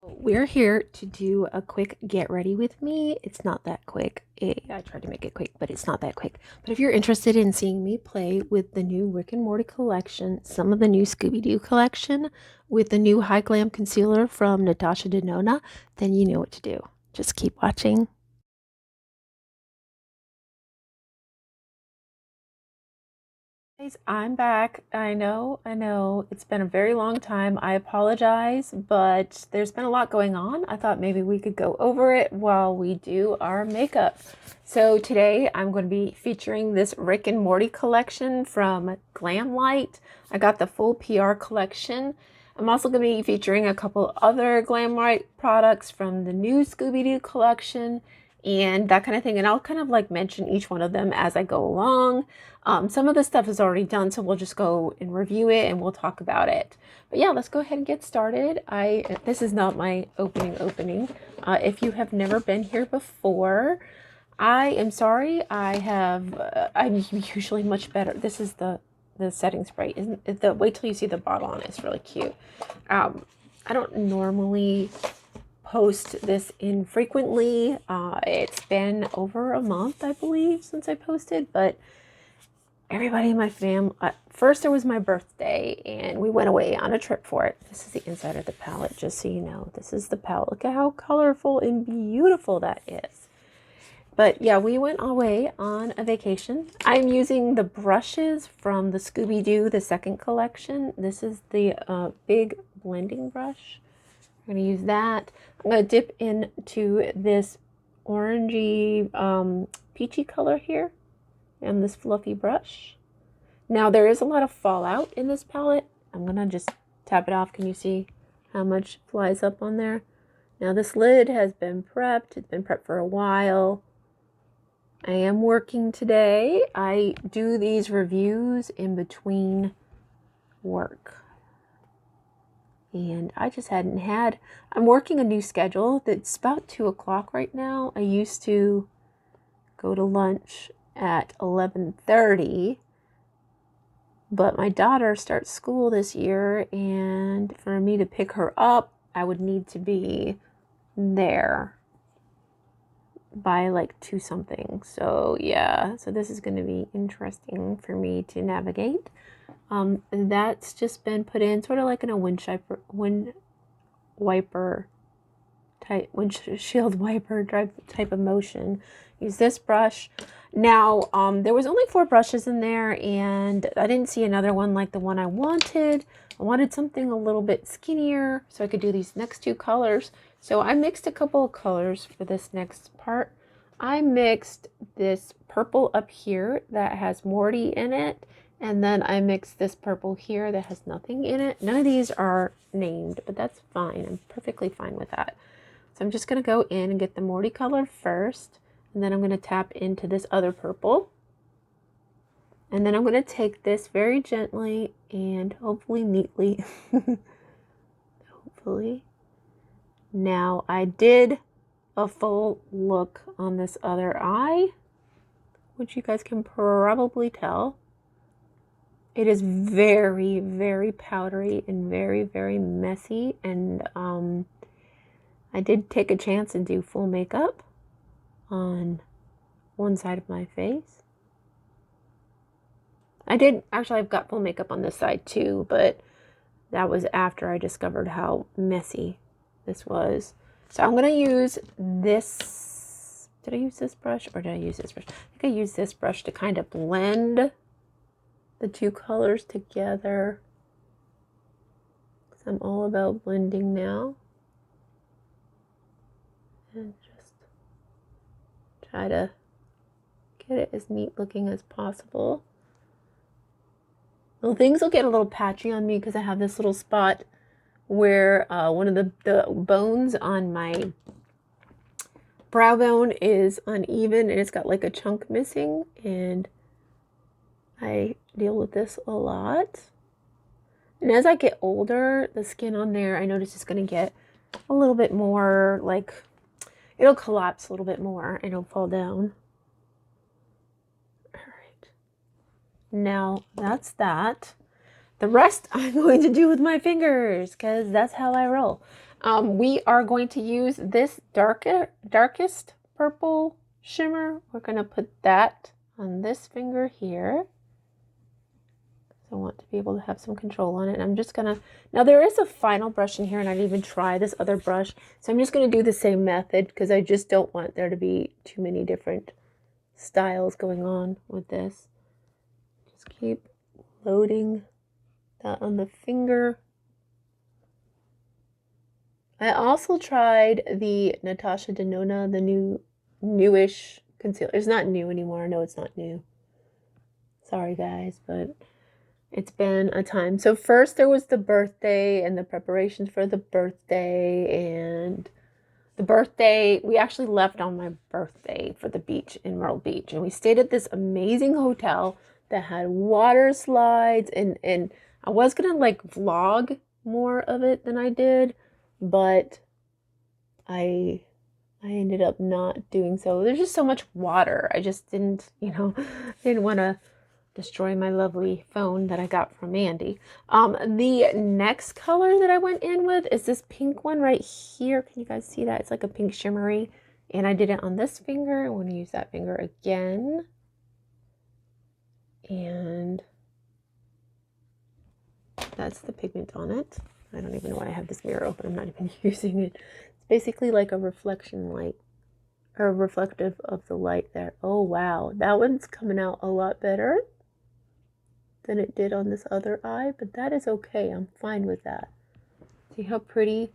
We're here to do a quick get ready with me. It's not that quick. I tried to make it quick, but it's not that quick. But if you're interested in seeing me play with the new Rick and Morty collection, some of the new Scooby-Doo collection, with the new High Glam concealer from Natasha Denona, then you know what to do. Just keep watching. Guys, I'm back. I know. It's been a very long time. I apologize, but there's been a lot going on. I thought maybe we could go over it while we do our makeup. So today I'm going to be featuring this Rick and Morty collection from Glamlite. I got the full PR collection. I'm also going to be featuring a couple other Glamlite products from the new Scooby-Doo collection and that kind of thing. And I'll kind of like mention each one of them as I go along. Some of the stuff is already done, so we'll just go and review it and we'll talk about it. But yeah, let's go ahead and get started. This is not my opening. If you have never been here before, I am sorry. I'm usually much better. This is the setting spray. Isn't the wait till you see the bottle on it. It's really cute. I don't normally post this infrequently. It's been over a month, I believe, since I posted, but everybody in my family, first there was my birthday and we went away on a trip for it. This is the inside of the palette, just so you know. This is the palette. Look at how colorful and beautiful that is. But yeah, we went away on a vacation. I'm using the brushes from the Scooby-Doo, the second collection. This is the big blending brush. I'm going to use that. I'm going to dip into this orangey, peachy color here and this fluffy brush. Now there is a lot of fallout in this palette. I'm going to just tap it off. Can you see how much flies up on there? Now this lid has been prepped. It's been prepped for a while. I am working today. I do these reviews in between work. And I just I'm working a new schedule that's about 2 o'clock right now. I used to go to lunch at 11:30, but my daughter starts school this year, and for me to pick her up, I would need to be there by like 2 something. So yeah, so this is going to be interesting for me to navigate. That's just been put in sort of like in a windshield wiper type of motion. Use this brush. Now, there was only 4 brushes in there, and I didn't see another one like the one I wanted. I wanted something a little bit skinnier so I could do these next 2 colors. So I mixed a couple of colors for this next part. I mixed this purple up here that has Morty in it, and then I mixed this purple here that has nothing in it. None of these are named, but that's fine. I'm perfectly fine with that. So I'm just going to go in and get the Morty color first, and then I'm going to tap into this other purple. And then I'm going to take this very gently and hopefully neatly. Hopefully. Now I did a full look on this other eye, which you guys can probably tell. It is very, very powdery and very, very messy. And I did take a chance and do full makeup on one side of my face. I've got full makeup on this side too, but that was after I discovered how messy this was. So I'm going to use this. Did I use this brush or did I use this brush? I think I used this brush to kind of blend the 2 colors together. I'm all about blending now. And just try to get it as neat looking as possible. Well, things will get a little patchy on me because I have this little spot where one of the bones on my brow bone is uneven and it's got like a chunk missing, and I deal with this a lot. And as I get older, the skin on there, I notice it's going to get a little bit more like, it'll collapse a little bit more and it'll fall down. All right. Now that's that. The rest I'm going to do with my fingers because that's how I roll. We are going to use this darkest purple shimmer. We're going to put that on this finger here. I want to be able to have some control on it. And I'm just going to, now there is a final brush in here and I didn't even try this other brush. So I'm just going to do the same method because I just don't want there to be too many different styles going on with this. Just keep loading that on the finger. I also tried the Natasha Denona, the newish concealer. It's not new anymore. I know it's not new. Sorry guys, but it's been a time. So first there was the birthday and the preparations for the birthday, and the birthday, we actually left on my birthday for the beach in Myrtle Beach, and we stayed at this amazing hotel that had water slides, and I was gonna like vlog more of it than I did, but I ended up not doing so. There's just so much water. I just didn't, didn't want to destroy my lovely phone that I got from Mandy. The next color that I went in with is this pink one right here. Can you guys see that? It's like a pink shimmery. And I did it on this finger. I want to use that finger again. And that's the pigment on it. I don't even know why I have this mirror open. I'm not even using it. It's basically like a reflection light, or reflective of the light there. Oh, wow. That one's coming out a lot better than it did on this other eye, but that is okay. I'm fine with that. See how pretty?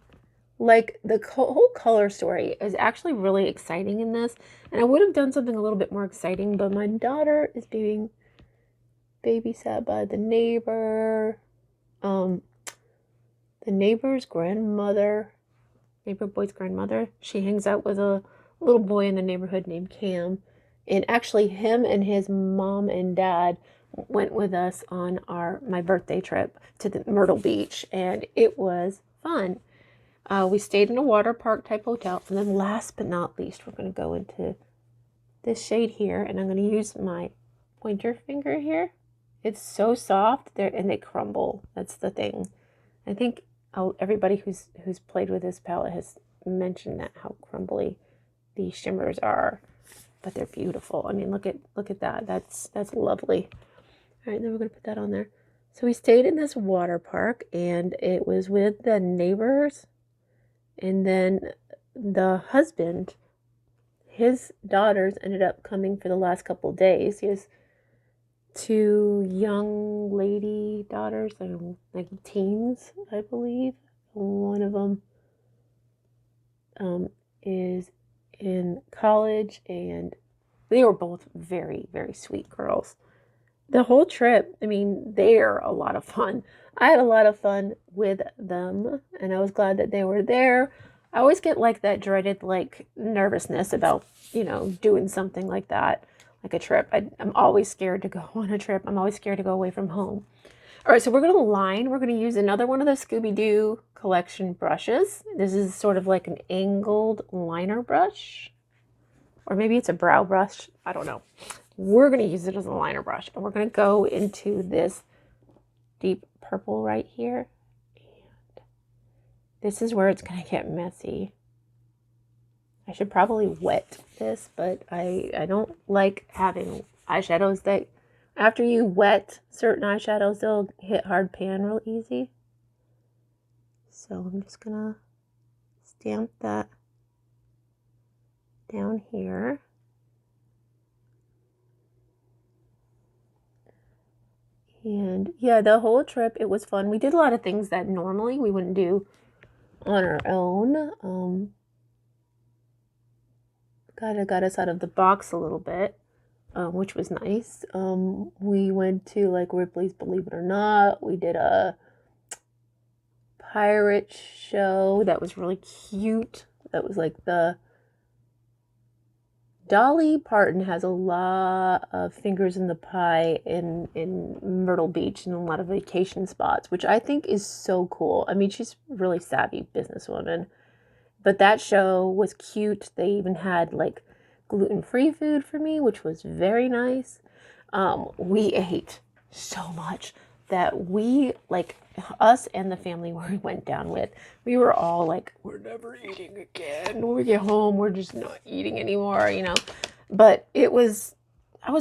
Like, the whole color story is actually really exciting in this, and I would have done something a little bit more exciting, but my daughter is being babysat by the neighbor. The neighbor's grandmother, neighbor boy's grandmother, she hangs out with a little boy in the neighborhood named Cam, and actually him and his mom and dad went with us on my birthday trip to the Myrtle Beach, and it was fun. We stayed in a water park type hotel, and then last but not least, we're going to go into this shade here, and I'm going to use my pointer finger here. It's so soft there, and they crumble. That's the thing. I think everybody who's played with this palette has mentioned that, how crumbly these shimmers are, but they're beautiful. I mean, look at that. That's lovely. All right, then we're going to put that on there. So we stayed in this water park, and it was with the neighbors, and then the husband, his daughters ended up coming for the last couple of days. He has 2 young lady daughters, like teens, I believe. One of them is in college, and they were both very, very sweet girls. The whole trip, I mean, they're a lot of fun. I had a lot of fun with them, and I was glad that they were there. I always get like that dreaded like nervousness about, doing something like that, like a trip. I'm always scared to go on a trip. I'm always scared to go away from home. All right, so we're going to line. We're going to use another one of the Scooby-Doo collection brushes. This is sort of like an angled liner brush, or maybe it's a brow brush. I don't know. We're going to use it as a liner brush, and we're going to go into this deep purple right here. And this is where it's going to get messy. I should probably wet this, but I don't like having eyeshadows that after you wet certain eyeshadows, they'll hit hard pan real easy. So I'm just going to stamp that down here. And yeah, the whole trip, it was fun. We did a lot of things that normally we wouldn't do on our own. Kind of got us out of the box a little bit, which was nice. We went to like Ripley's Believe It or Not. We did a pirate show that was really cute. That was like the Dolly Parton has a lot of fingers in the pie in Myrtle Beach and a lot of vacation spots, which I think is so cool. I mean, she's a really savvy businesswoman. But that show was cute. They even had like gluten-free food for me, which was very nice. We ate so much that we, like us and the family we went down with, we were all like, we're never eating again. When we get home, we're just not eating anymore, you know. But I was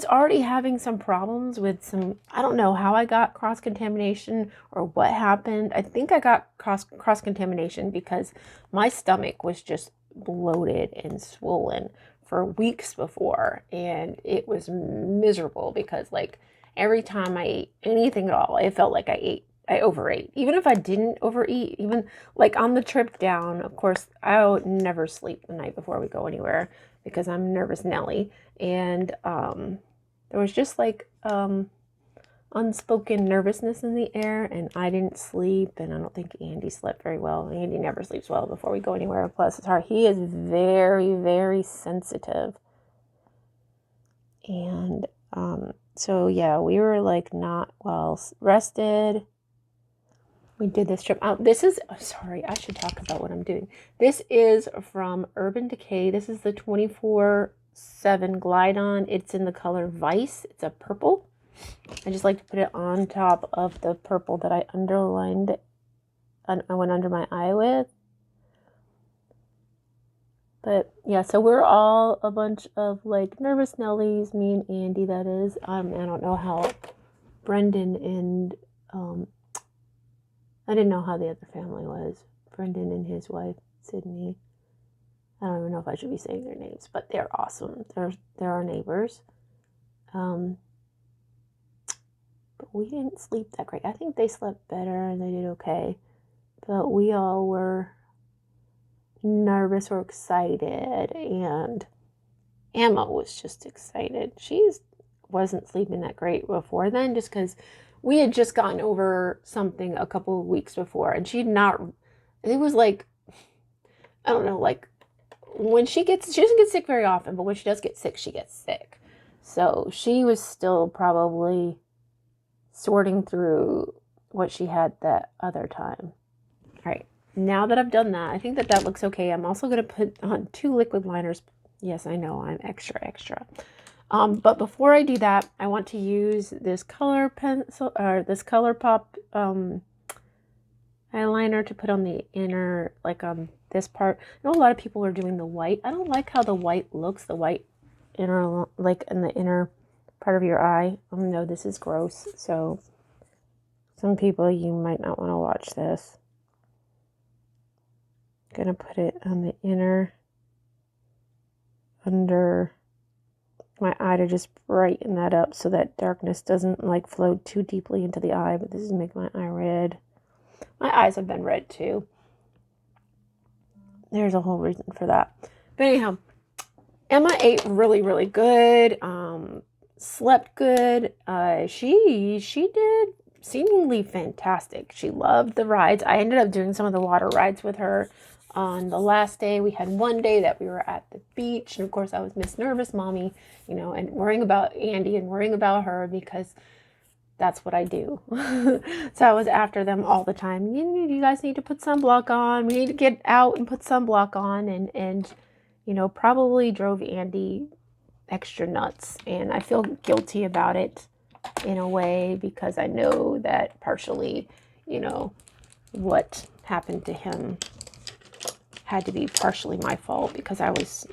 already having some problems with some, I don't know how I got cross-contamination or what happened. I think I got cross-contamination because my stomach was just bloated and swollen for weeks before, and it was miserable because like every time I ate anything at all, it felt like I overate. Even if I didn't overeat, even like on the trip down, of course, I would never sleep the night before we go anywhere because I'm nervous Nelly. And there was just like unspoken nervousness in the air, and I didn't sleep, and I don't think Andy slept very well. Andy never sleeps well before we go anywhere. Plus, it's hard. He is very, very sensitive. And so yeah, we were like not well rested. We did this trip out. This is, sorry, I should talk about what I'm doing. This is from Urban Decay. This is the 24/7 Glide On. It's in the color Vice. It's a purple. I just like to put it on top of the purple that I underlined. I went under my eye with. But yeah, so we're all a bunch of like nervous Nellies, me and Andy, that is. I don't know how Brendan and I didn't know how the other family was. Brendan and his wife, Sydney. I don't even know if I should be saying their names, but they're awesome. They're our neighbors. But we didn't sleep that great. I think they slept better and they did okay. But we all were nervous or excited, and Emma was just excited. She wasn't sleeping that great before then, just because we had just gotten over something a couple of weeks before, and it was like, I don't know, like when she doesn't get sick very often, but when she does get sick, she gets sick. So she was still probably sorting through what she had that other time. All right, now that I've done that, I think that looks okay. I'm also going to put on 2 liquid liners. Yes, I know, I'm extra. But before I do that, I want to use this color pencil, or this ColourPop eyeliner to put on the inner, like this part. I know a lot of people are doing the white. I don't like how the white looks, the white inner, like in the inner part of your eye. No, this is gross. So some people, you might not want to watch this. I'm gonna put it on the inner, under my eye, to just brighten that up so that darkness doesn't like flow too deeply into the eye. But this is making my eye red. My eyes have been red too. There's a whole reason for that. But anyhow, Emma ate really, really good. Slept good. She did seemingly fantastic. She loved the rides. I ended up doing some of the water rides with her on the last day. We had one day that we were at the beach, and of course I was Miss Nervous Mommy, you know, and worrying about Andy and worrying about her because that's what I do. So I was after them all the time. You guys need to put sunblock on. We need to get out and put sunblock on, and you know, probably drove Andy extra nuts, and I feel guilty about it in a way because I know that partially, you know, what happened to him had to be partially my fault because I was,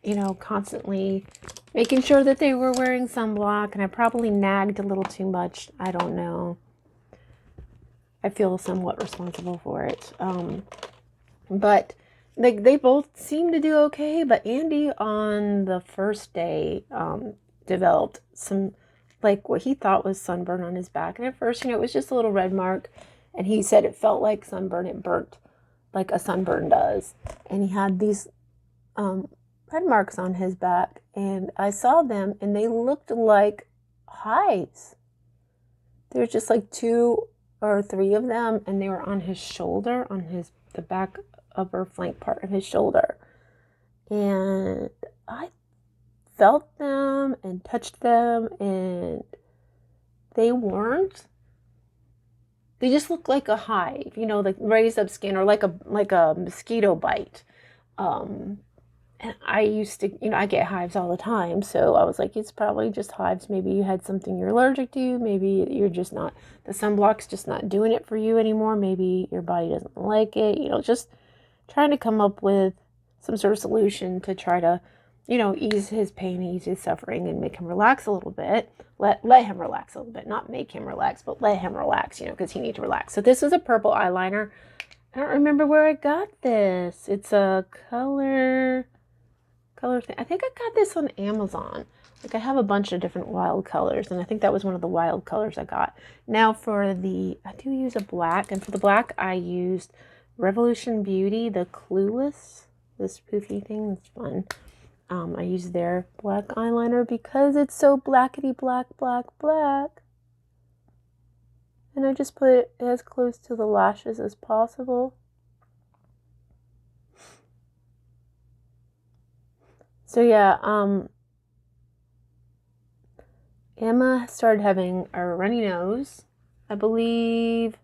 you know, constantly making sure that they were wearing sunblock, and I probably nagged a little too much. I don't know. I feel somewhat responsible for it. But they both seem to do okay, but Andy on the first day developed some, like, what he thought was sunburn on his back. And at first, you know, it was just a little red mark, and he said it felt like sunburn. It burnt like a sunburn does. And he had these red marks on his back, and I saw them, and they looked like hives. There's just like 2 or 3 of them, and they were on his shoulder, on the back upper flank part of his shoulder. And I felt them and touched them, and they just looked like a hive, you know, like raised up skin, or like a mosquito bite. And I used to, you know, I get hives all the time. So I was like, it's probably just hives. Maybe you had something you're allergic to. Maybe you're just not, the sunblock's just not doing it for you anymore. Maybe your body doesn't like it. You know, just trying to come up with some sort of solution to try to, you know, ease his pain, ease his suffering, and make him relax a little bit. Let him relax a little bit. Not make him relax, but let him relax, you know, because he needs to relax. So this is a purple eyeliner. I don't remember where I got this. It's a color thing. I think I got this on Amazon. Like, I have a bunch of different wild colors, and I think that was one of the wild colors I got. Now for the, I do use a black, and for the black I used Revolution Beauty, the Clueless, this poofy thing. It's fun. I use their black eyeliner because it's so blackety black, black, black. And I just put it as close to the lashes as possible. So yeah, Emma started having a runny nose, I believe.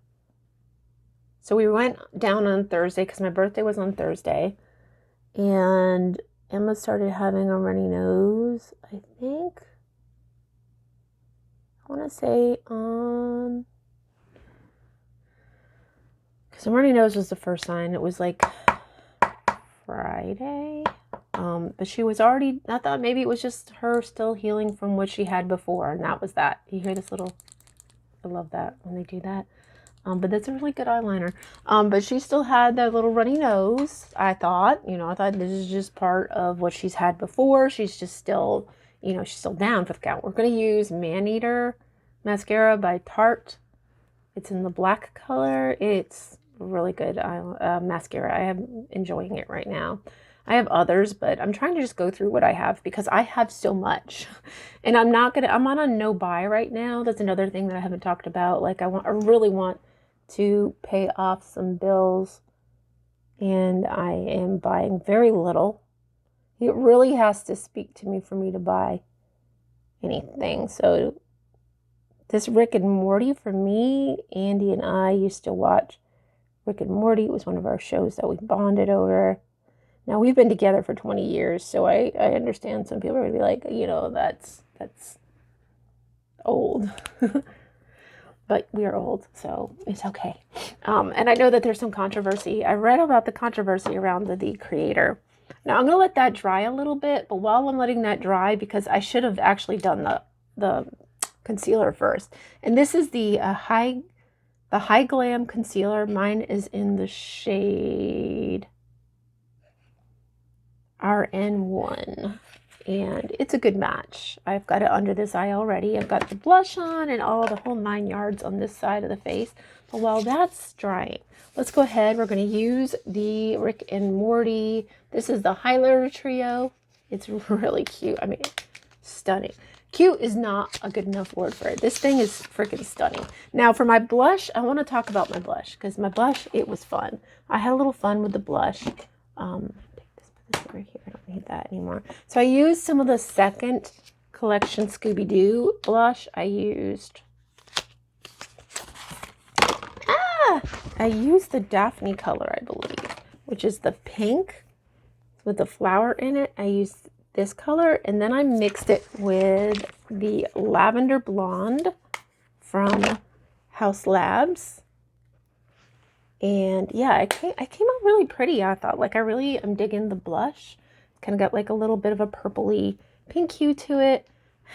So we went down on Thursday because my birthday was on Thursday. And Emma started having a runny nose, I think. I want to say on... Because the runny nose was the first sign. It was like Friday. But she was already, I thought maybe it was just her still healing from what she had before, and that was that. You hear this little, I love that when they do that. But that's a really good eyeliner. But she still had that little runny nose, I thought. You know, I thought this is just part of what she's had before. She's just still, you know, she's still down for the count. We're going to use Maneater mascara by Tarte. It's in the black color. It's really good mascara. I am enjoying it right now. I have others, but I'm trying to just go through what I have because I have so much. And I'm on a no buy right now. That's another thing that I haven't talked about. Like, I really want to pay off some bills, and I am buying very little. It really has to speak to me for me to buy anything. So this Rick and Morty, for me, Andy and I used to watch Rick and Morty. It was one of our shows that we bonded over. Now, we've been together for 20 years, so I understand some people are going to be like, you know, that's old. But we are old, so it's okay. And I know that there's some controversy. I read about the controversy around the creator. Now, I'm going to let that dry a little bit, but while I'm letting that dry, because I should have actually done the concealer first. And this is the hyglam concealer. Mine is in the shade RN1, and it's a good match. I've got it under this eye already. I've got the blush on and all the whole 9 yards on this side of the face. But while that's drying, let's go ahead. We're going to use the Rick and Morty. This is the highlighter trio. It's really cute. I mean, stunning. Cute is not a good enough word for it. This thing is freaking stunning. Now, for my blush, I want to talk about my blush, because my blush, it was fun. I had a little fun with the blush. Over here, I don't need that anymore. So I used some of the second collection Scooby-Doo blush. I used the Daphne color, I believe, which is the pink with the flower in it. I used this color, and then I mixed it with the lavender blonde from House Labs. And yeah, it came out really pretty, I thought. Like, I really am digging the blush. Kind of got like a little bit of a purpley pink hue to it.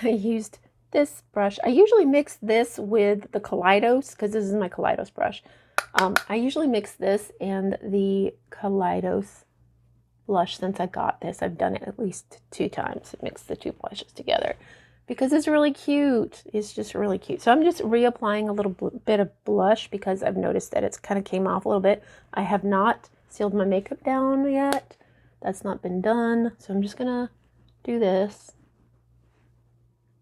I used this brush. I usually mix this with the Kaleidos, because this is my Kaleidos brush. I usually mix this and the Kaleidos blush since I got this. I've done it at least 2 times. Mix the 2 blushes together because it's really cute. It's just really cute. So I'm just reapplying a little bit of blush because I've noticed that it's kind of came off a little bit. I have not sealed my makeup down yet. That's not been done. So I'm just gonna do this.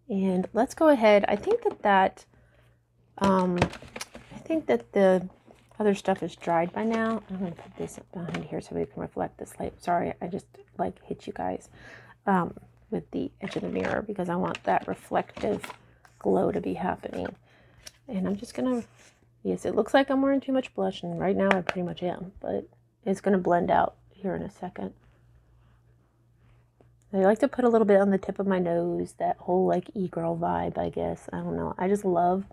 And let's go ahead. I think that the other stuff is dried by now. I'm gonna put this behind here so we can reflect this light. Sorry, I just like hit you guys with the edge of the mirror because I want that reflective glow to be happening. And I'm just gonna, yes, it looks like I'm wearing too much blush, and right now I pretty much am, but it's gonna blend out here in a second. I like to put a little bit on the tip of my nose, that whole like e-girl vibe, I guess. I don't know. I just love,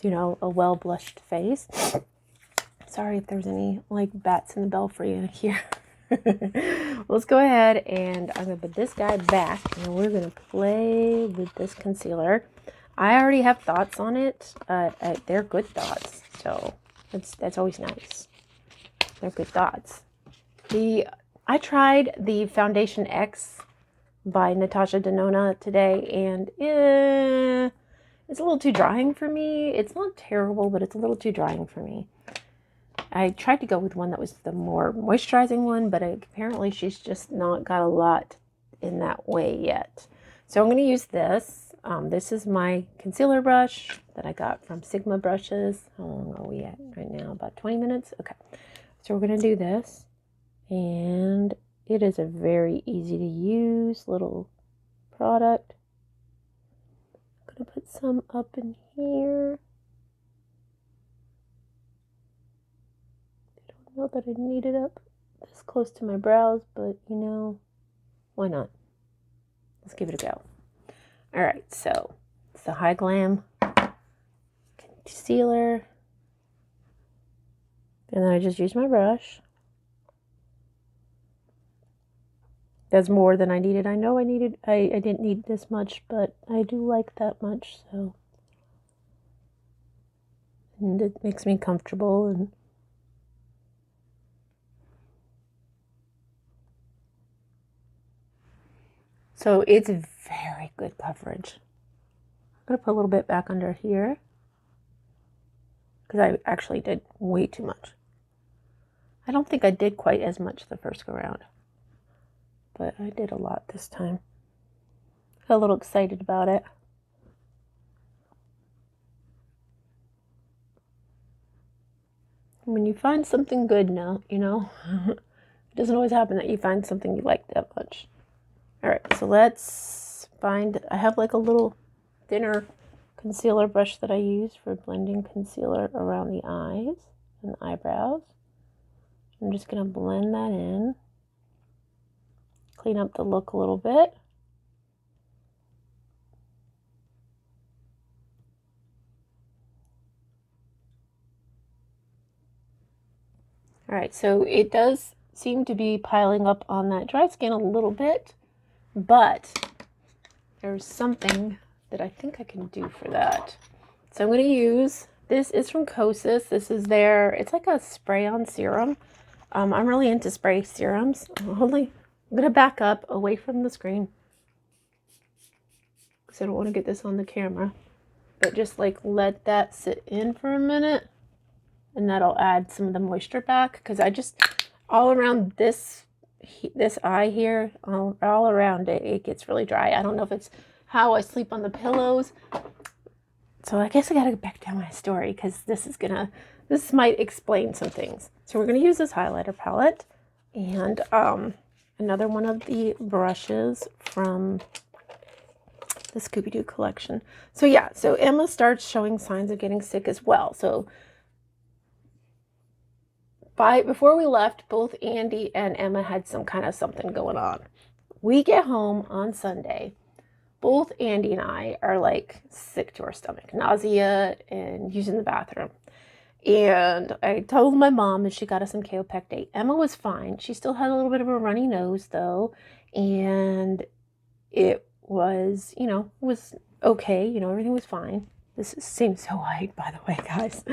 you know, a well blushed face. Sorry if there's any like bats in the belfry here. Let's go ahead and I'm going to put this guy back and we're going to play with this concealer. I already have thoughts on it. They're good thoughts, so that's always nice. They're good thoughts. I tried the Foundation X by Natasha Denona today, and it's a little too drying for me. It's not terrible, but it's a little too drying for me. I tried to go with one that was the more moisturizing one, but apparently she's just not got a lot in that way yet. So I'm going to use this. This is my concealer brush that I got from Sigma Brushes. How long are we at right now? About 20 minutes? Okay. So we're going to do this. And it is a very easy to use little product. I'm going to put some up in here. I don't know that I need it up this close to my brows, but you know, why not? Let's give it a go. All right, so it's the Hyglam concealer. And then I just use my brush. That's more than I needed. I know I didn't need this much, but I do like that much, so. And it makes me comfortable. And so it's very good coverage. I'm going to put a little bit back under here because I actually did way too much. I don't think I did quite as much the first go round, but I did a lot this time. Got a little excited about it. When you find something good now, you know, it doesn't always happen that you find something you like that much. All right, so let's find, I have like a little thinner concealer brush that I use for blending concealer around the eyes and the eyebrows. I'm just going to blend that in, clean up the look a little bit. All right, so it does seem to be piling up on that dry skin a little bit, but there's something that I think I can do for that. So I'm going to use, this is from Kosas. This is it's like a spray-on serum. I'm really into spray serums. I'm going to back up away from the screen because I don't want to get this on the camera. But just like let that sit in for a minute. And that'll add some of the moisture back, because I just, all around this eye here, all around it, it gets really dry. I don't know if it's how I sleep on the pillows. So I guess I gotta go back to my story, because this might explain some things. So we're gonna use this highlighter palette and another one of the brushes from the Scooby-Doo collection. So yeah, so Emma starts showing signs of getting sick as well. So before we left, both Andy and Emma had some kind of something going on. We get home on Sunday. Both Andy and I are like sick to our stomach, nausea and using the bathroom. And I told my mom and she got us some Kaopectate. Emma was fine. She still had a little bit of a runny nose though. And it was, you know, was okay. You know, everything was fine. This seems so white, by the way, guys.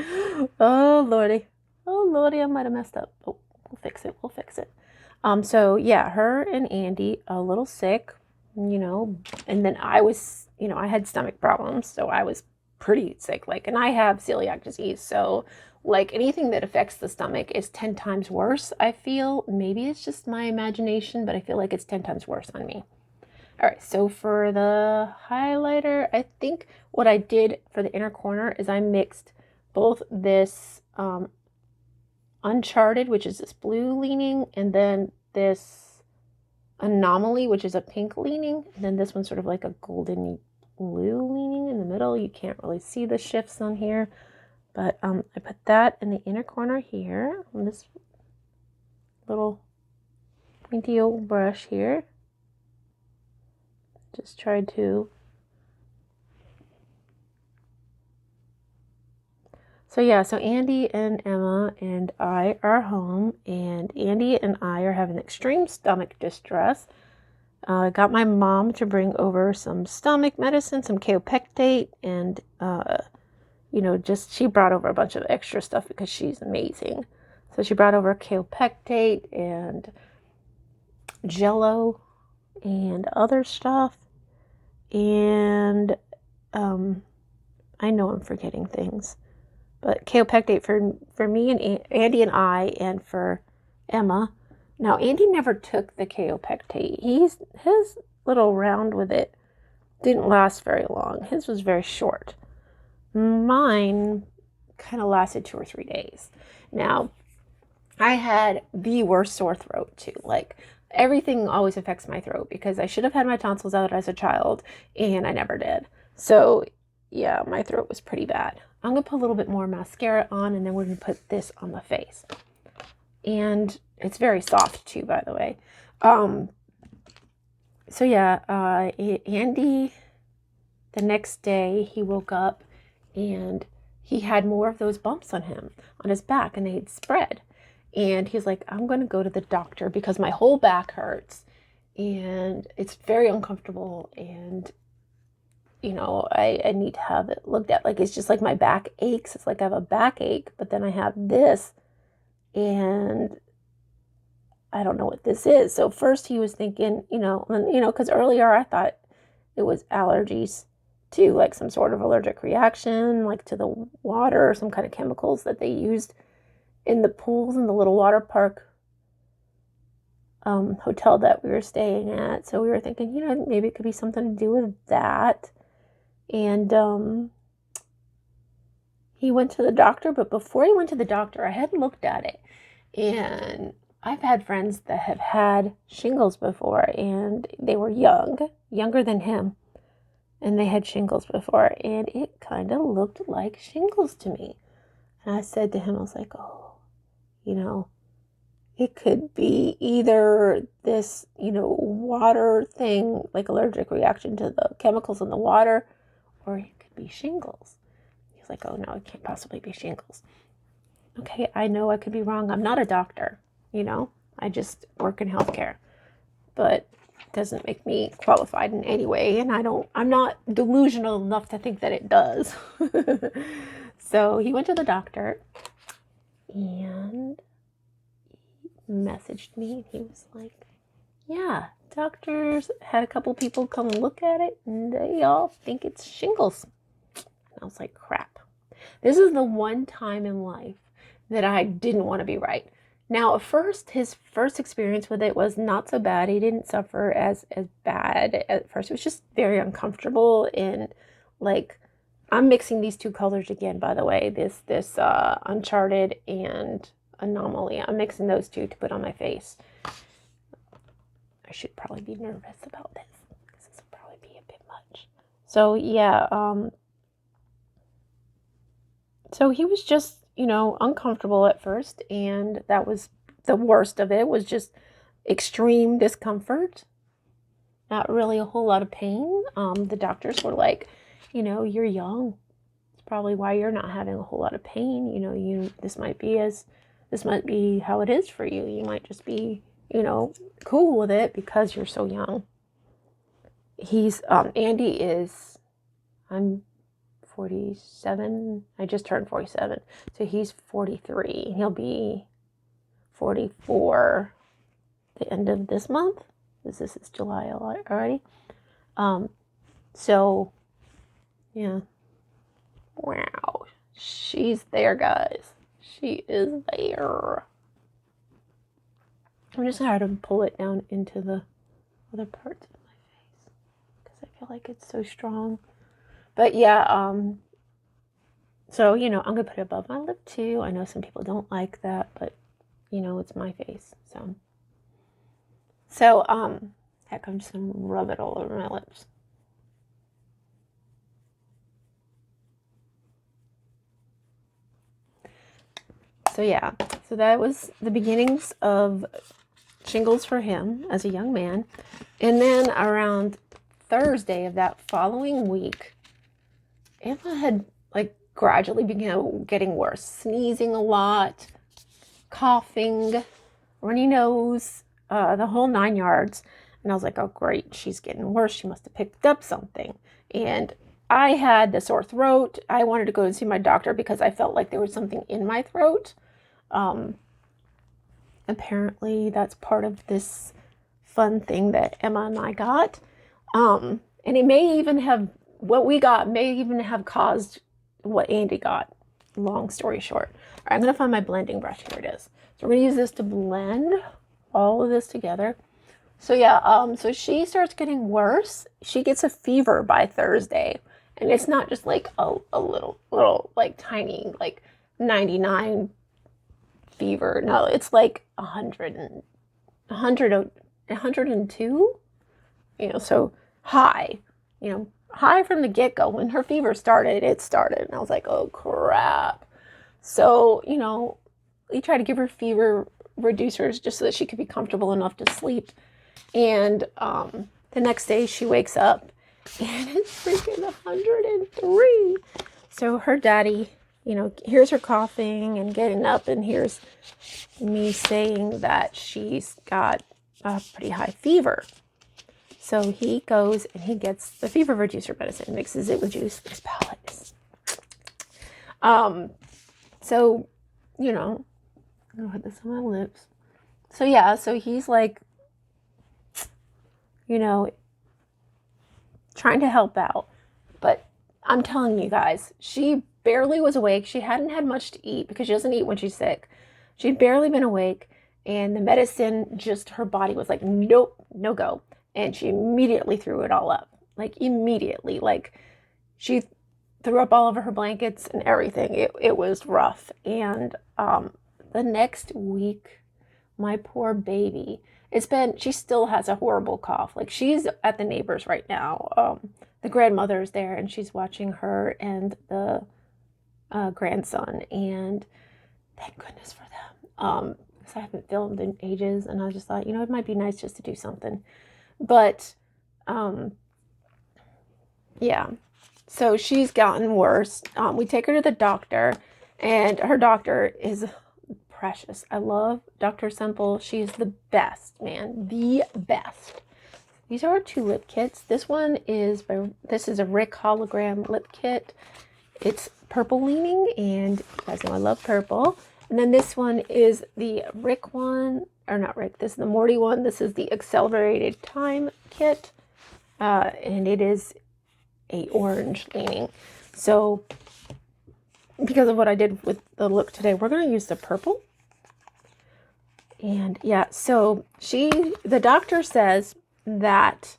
Oh, Lordy. Oh, Lordy, I might have messed up. Oh, we'll fix it. We'll fix it. So yeah, her and Andy a little sick, you know, and then I was, you know, I had stomach problems, so I was pretty sick. Like, and I have celiac disease, so like anything that affects the stomach is 10 times worse, I feel. Maybe it's just my imagination, but I feel like it's 10 times worse on me. All right, so for the highlighter, I think what I did for the inner corner is I mixed both this Uncharted, which is this blue leaning, and then this Anomaly, which is a pink leaning, and then this one's sort of like a golden blue leaning in the middle. You can't really see the shifts on here, but I put that in the inner corner here on this little pointy old brush here. Just tried to. So yeah, so Andy and Emma and I are home, and Andy and I are having extreme stomach distress. I got my mom to bring over some stomach medicine, some kaopectate, and just she brought over a bunch of extra stuff because she's amazing. So she brought over kaopectate and Jello and other stuff. And I know I'm forgetting things, but kaopectate for me and Andy and I, and for Emma. Now Andy never took the kaopectate. His little round with it didn't last very long. His was very short. Mine kind of lasted 2 or 3 days. Now, I had the worst sore throat too. Like, everything always affects my throat because I should have had my tonsils out as a child and I never did. So yeah, my throat was pretty bad. I'm going to put a little bit more mascara on, and then we're going to put this on the face. And it's very soft too, by the way. So yeah, Andy, the next day he woke up and he had more of those bumps on him, on his back, and they'd spread. And he's like, I'm going to go to the doctor because my whole back hurts and it's very uncomfortable, and I need to have it looked at. Like, it's just like my back aches. It's like I have a backache, but then I have this, and I don't know what this is. So first he was thinking, because earlier I thought it was allergies too, like some sort of allergic reaction, like to the water or some kind of chemicals that they used in the pools in the little water park hotel that we were staying at. So we were thinking, maybe it could be something to do with that. And he went to the doctor, but before he went to the doctor, I had looked at it. And I've had friends that have had shingles before, and they were younger than him. And they had shingles before, and it kind of looked like shingles to me. And I said to him, I was like, oh, it could be either this, water thing, like allergic reaction to the chemicals in the water, or it could be shingles. He's like, oh no, it can't possibly be shingles. Okay, I know I could be wrong. I'm not a doctor, I just work in healthcare, but it doesn't make me qualified in any way. And I'm not delusional enough to think that it does. So he went to the doctor and he messaged me, and he was like, yeah, doctors had a couple people come and look at it, and they all think it's shingles. And I was like, crap. This is the one time in life that I didn't want to be right. Now, at first, his first experience with it was not so bad. He didn't suffer as bad at first. It was just very uncomfortable, and like, I'm mixing these two colors again, by the way, this Uncharted and Anomaly. I'm mixing those two to put on my face. I should probably be nervous about this because this will probably be a bit much. So yeah, so he was just, uncomfortable at first, and that was the worst of it, was just extreme discomfort. Not really a whole lot of pain. The doctors were like, you're young. It's probably why you're not having a whole lot of pain. This might be how it is for you. You might just be, cool with it because you're so young. I'm 47. I just turned 47. So he's 43. He'll be 44 the end of this month. This is July already. So yeah. Wow. She's there, guys. She is there. I'm just going to pull it down into the other parts of my face because I feel like it's so strong. But yeah, so, I'm going to put it above my lip too. I know some people don't like that, but, it's my face. So, heck, I'm just going to rub it all over my lips. So yeah, so that was the beginnings of shingles for him as a young man. And then around Thursday of that following week, Emma had like gradually began getting worse, sneezing a lot, coughing, runny nose, the whole 9 yards. And I was like, oh, great, she's getting worse. She must have picked up something. And I had the sore throat. I wanted to go and see my doctor because I felt like there was something in my throat. Apparently, that's part of this fun thing that Emma and I got. And it may even have, what we got may even have caused what Andy got. Long story short. All right, I'm going to find my blending brush. Here it is. So we're going to use this to blend all of this together. So yeah, so she starts getting worse. She gets a fever by Thursday. And it's not just like a little, like tiny, like 99 fever. No, it's like 102, so high, high from the get-go. When her fever started, it started. And I was like, oh, crap. So, we tried to give her fever reducers just so that she could be comfortable enough to sleep. And the next day she wakes up and it's freaking 103. So her daddy, here's her coughing and getting up, and here's me saying that she's got a pretty high fever. So he goes and he gets the fever reducer medicine, mixes it with juice. This palette is... So, I'm gonna put this on my lips. So yeah, so he's like, trying to help out. But I'm telling you guys, she barely was awake. She hadn't had much to eat because she doesn't eat when she's sick. She'd barely been awake, and the medicine, just her body was like, nope, no go. And she immediately threw it all up. Like immediately. Like she threw up all over her blankets and everything. It was rough. And the next week, my poor baby, she still has a horrible cough. Like she's at the neighbors right now. The grandmother's there and she's watching her and the grandson, and thank goodness for them. Because I haven't filmed in ages, and I just thought, it might be nice just to do something. But yeah, so she's gotten worse. We take her to the doctor, and her doctor is precious. I love Dr. Simple. She's the best, man. The best. These are our 2 lip kits. This is a Rick hologram lip kit. It's purple leaning, and you guys know I love purple. And then this one is the Rick one, or not Rick, this is the Morty one. This is the accelerated time kit. And it is a orange leaning. So because of what I did with the look today, we're going to use the purple. And yeah, so the doctor says that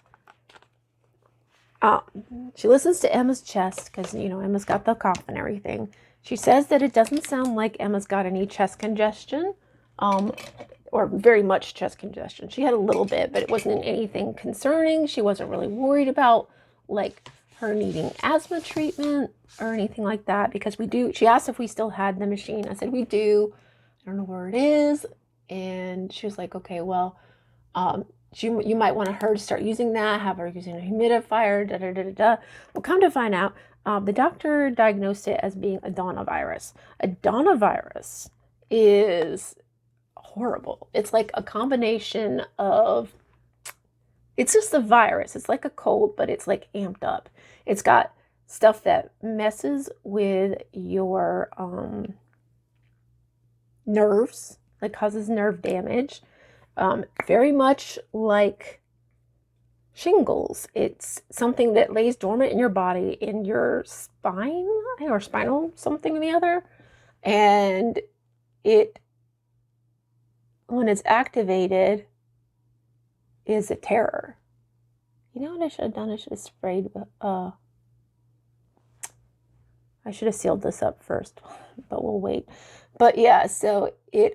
she listens to Emma's chest because, Emma's got the cough and everything. She says that it doesn't sound like Emma's got any chest congestion, or very much chest congestion. She had a little bit, but it wasn't anything concerning. She wasn't really worried about, like, her needing asthma treatment or anything like that, because she asked if we still had the machine. I said, we do. I don't know where it is. And she was like, okay, well, you might want her to start using that, have her using a humidifier, da-da-da-da-da. Well, come to find out, the doctor diagnosed it as being adenovirus. Adenovirus is horrible. It's like a combination of, it's just a virus. It's like a cold, but it's like amped up. It's got stuff that messes with your nerves, that causes nerve damage. Very much like shingles. It's something that lays dormant in your body, in your spine or spinal something or the other. And when it's activated, is a terror. You know what I should have done? I should have sprayed, I should have sealed this up first, but we'll wait. But yeah, so I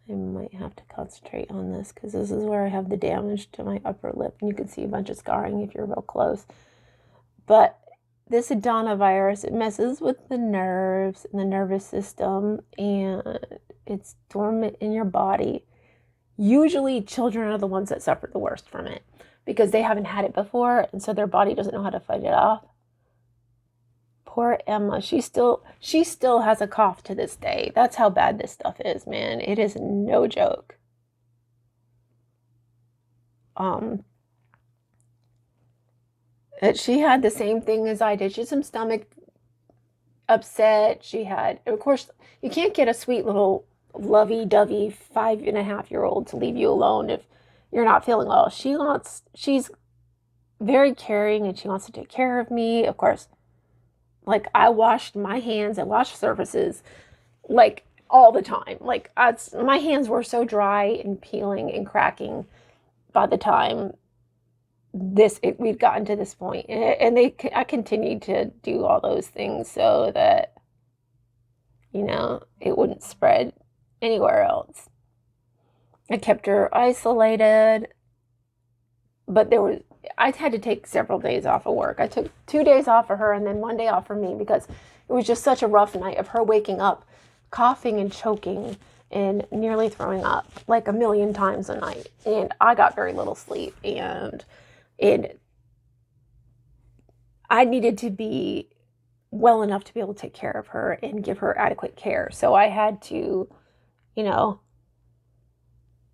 might have to concentrate on this because this is where I have the damage to my upper lip, and you can see a bunch of scarring if you're real close. But this adenovirus, it messes with the nerves and the nervous system, and it's dormant in your body. Usually children are the ones that suffer the worst from it. because they haven't had it before, and so their body doesn't know how to fight it off. Poor Emma. She still has a cough to this day. That's how bad this stuff is, man. It is no joke. She had the same thing as I did. She had some stomach upset. She had, of course, you can't get a sweet little lovey-dovey 5.5-year-old to leave you alone if you're not feeling well. She's very caring, and she wants to take care of me. Of course, like, I washed my hands and wash surfaces like all the time. Like, my hands were so dry and peeling and cracking by the time we'd gotten to this point. And I continued to do all those things so that, you know, it wouldn't spread anywhere else. I kept her isolated, but I had to take several days off of work. I took 2 days off of her and then 1 day off for me, because it was just such a rough night of her waking up, coughing and choking and nearly throwing up like a million times a night. And I got very little sleep, and I needed to be well enough to be able to take care of her and give her adequate care. So I had to, you know,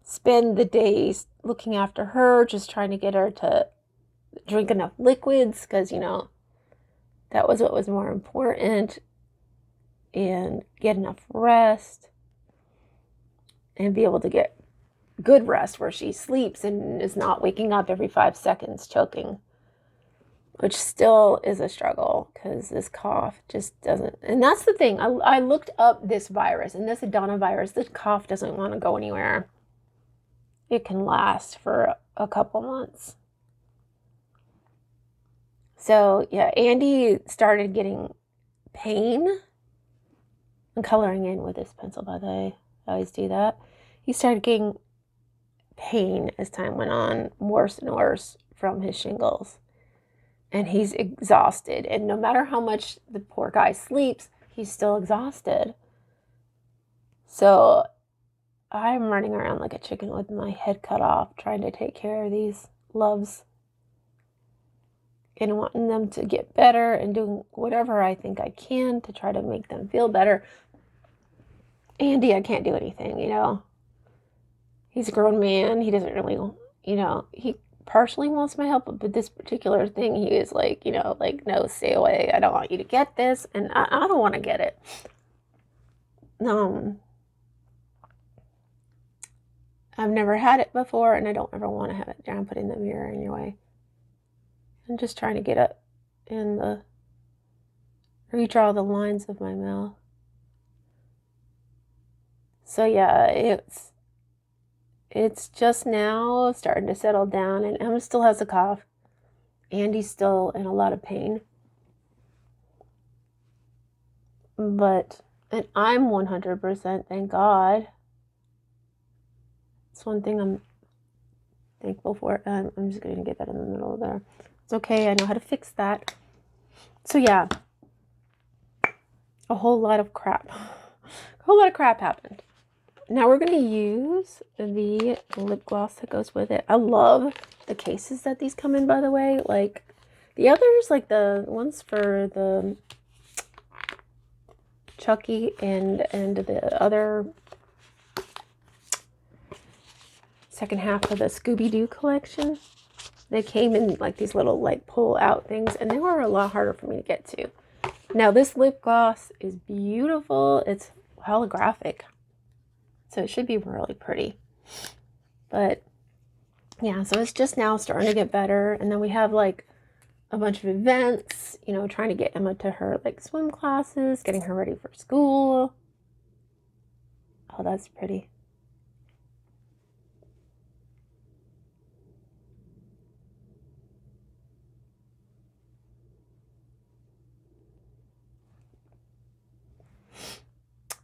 spend the days looking after her, just trying to get her to drink enough liquids, because, you know, that was what was more important, and get enough rest and be able to get good rest where she sleeps and is not waking up every 5 seconds choking, which still is a struggle because this cough just doesn't. And that's the thing. I looked up this virus, and this adenovirus, this cough doesn't want to go anywhere. It can last for a couple months. So yeah, Andy started getting pain. I'm coloring in with this pencil, by the way. I always do that. He started getting pain as time went on, worse and worse from his shingles. And he's exhausted. And no matter how much the poor guy sleeps, he's still exhausted. So I'm running around like a chicken with my head cut off, trying to take care of these loves and wanting them to get better and doing whatever I think I can to try to make them feel better. Andy, I can't do anything, you know. He's a grown man. He doesn't really, you know, he partially wants my help, but this particular thing, he is like, you know, like, no, stay away. I don't want you to get this, and I don't want to get it. I've never had it before, and I don't ever want to have it down, put in the mirror anyway. I'm just trying to get up and redraw the lines of my mouth. So yeah, it's just now starting to settle down, and Emma still has a cough. Andy's still in a lot of pain. And I'm 100%, thank God. It's one thing I'm thankful for. I'm just going to get that in the middle of there. It's okay, I know how to fix that. So yeah, a whole lot of crap happened. Now we're going to use the lip gloss that goes with it. I love the cases that these come in, by the way. Like the others, like the ones for the Chucky and the other second half of the Scooby-Doo collection, they came in like these little like pull out things, and they were a lot harder for me to get to. Now this lip gloss is beautiful. It's holographic, so it should be really pretty. But yeah, so it's just now starting to get better. And then we have like a bunch of events, you know, trying to get Emma to her like swim classes, getting her ready for school. Oh, that's pretty.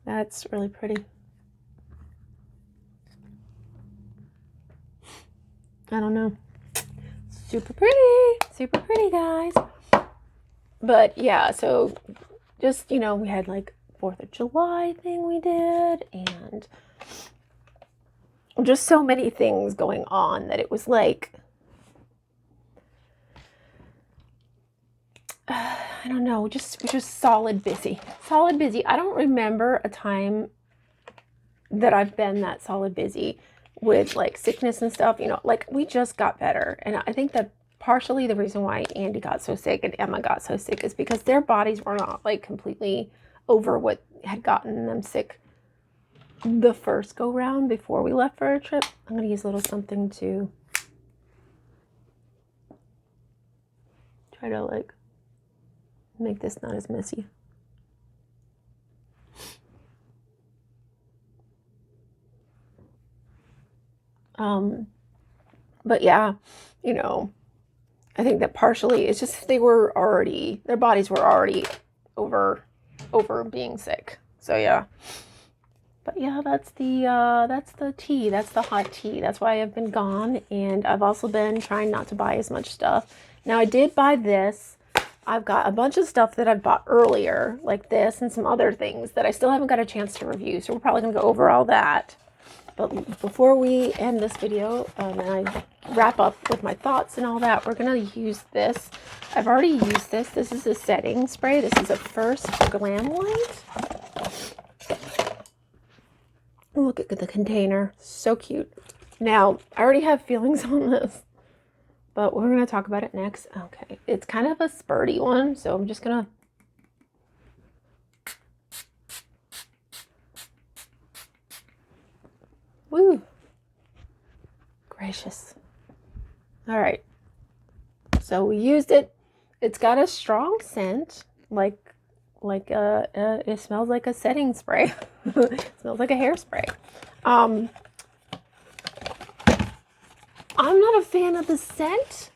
That's really pretty. I don't know. Super pretty, guys. But yeah, so just, you know, we had like 4th of July thing we did, and just so many things going on that it was like I don't know, we're just solid busy. Solid busy. I don't remember a time that I've been that solid busy with like sickness and stuff. You know, like we just got better. And I think that partially the reason why Andy got so sick and Emma got so sick is because their bodies were not like completely over what had gotten them sick the first go round before we left for a trip. I'm going to use a little something to try to like make this not as messy. But yeah, you know, I think that partially it's just their bodies were already over being sick. So yeah. But yeah, that's the tea. That's the hot tea. That's why I've been gone, and I've also been trying not to buy as much stuff. Now I did buy this. I've got a bunch of stuff that I bought earlier, like this and some other things that I still haven't got a chance to review. So we're probably gonna go over all that. But before we end this video and I wrap up with my thoughts and all that, we're going to use this. I've already used this. This is a setting spray. This is a first Glamlite. Look at the container. So cute. Now, I already have feelings on this, but we're going to talk about it next. Okay. It's kind of a spurty one, so I'm just going to... Woo! Gracious. All right. So we used it. It's got a strong scent, it smells like a setting spray. It smells like a hairspray. I'm not a fan of the scent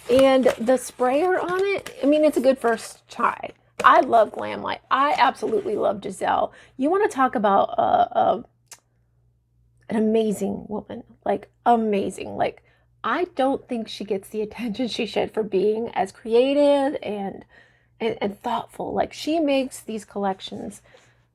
and the sprayer on it. I mean, it's a good first try. I love Glamlite. I absolutely love Giselle. You want to talk about an amazing woman, like amazing. Like I don't think she gets the attention she should for being as creative and thoughtful. Like she makes these collections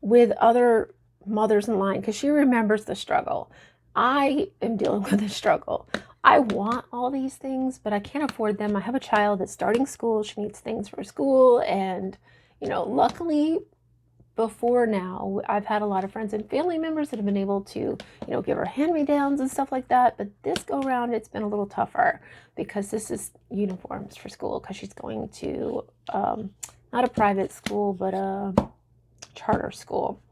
with other mothers in line because she remembers the struggle. I am dealing with the struggle. I want all these things, but I can't afford them. I have a child that's starting school. She needs things for school, and you know, luckily before now, I've had a lot of friends and family members that have been able to, you know, give her hand-me-downs and stuff like that. But this go round, it's been a little tougher because this is uniforms for school because she's going to not a private school, but a charter school.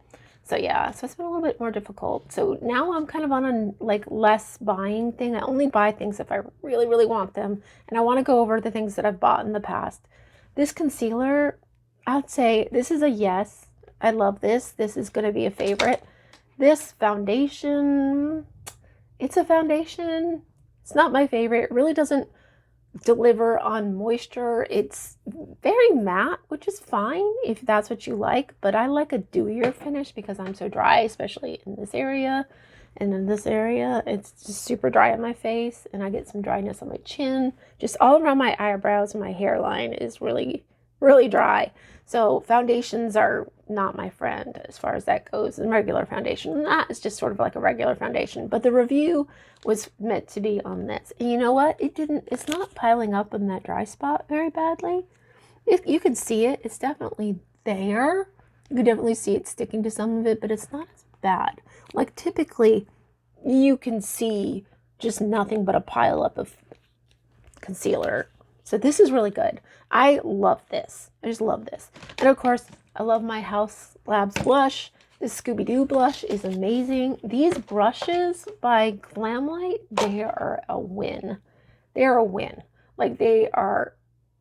So yeah, so it's been a little bit more difficult. So now I'm kind of on a like less buying thing. I only buy things if I really, really want them. And I want to go over the things that I've bought in the past. This concealer, I'd say this is a yes. I love this. This is going to be a favorite. This foundation, it's a foundation. It's not my favorite. It really doesn't deliver on moisture. It's very matte, which is fine if that's what you like. But I like a dewier finish because I'm so dry, especially in this area. And in this area, it's just super dry on my face. And I get some dryness on my chin. Just all around my eyebrows and my hairline is really, really dry. So foundations are not my friend as far as that goes. And regular foundation, that is just sort of like a regular foundation. But the review was meant to be on this. And you know what? It's not piling up in that dry spot very badly. You can see it. It's definitely there. You can definitely see it sticking to some of it, but it's not as bad. Like typically you can see just nothing but a pile up of concealer. So this is really good. I love this. I just love this. And of course, I love my House Labs blush. This Scooby-Doo blush is amazing. These brushes by Glamlite, they are a win. They are a win. Like they are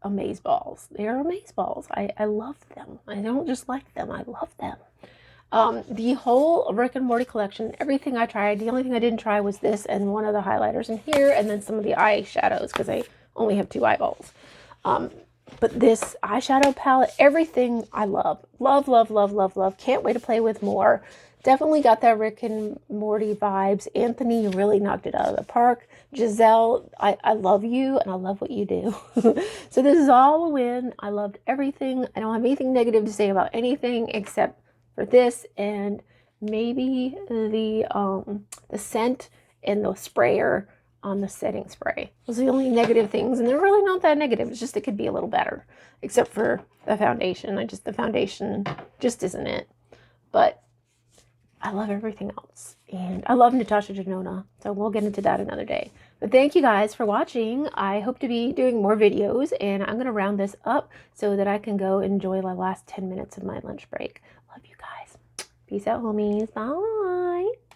amazeballs. They are amazeballs. I love them. I don't just like them. I love them. The whole Rick and Morty collection, everything I tried, the only thing I didn't try was this and one of the highlighters in here, and then some of the eyeshadows because I only have 2 eyeballs. But this eyeshadow palette, everything I love. Love, love, love, love, love. Can't wait to play with more. Definitely got that Rick and Morty vibes. Anthony, you really knocked it out of the park. Giselle, I love you and I love what you do. So this is all a win. I loved everything. I don't have anything negative to say about anything except for this and maybe the scent and the sprayer on the setting spray. Those are the only negative things, and they're really not that negative. It's just it could be a little better, except for the foundation. The foundation just isn't it. But I love everything else. And I love Natasha Denona, so we'll get into that another day. But thank you guys for watching. I hope to be doing more videos, and I'm going to round this up so that I can go enjoy my last 10 minutes of my lunch break. Love you guys. Peace out, homies. Bye.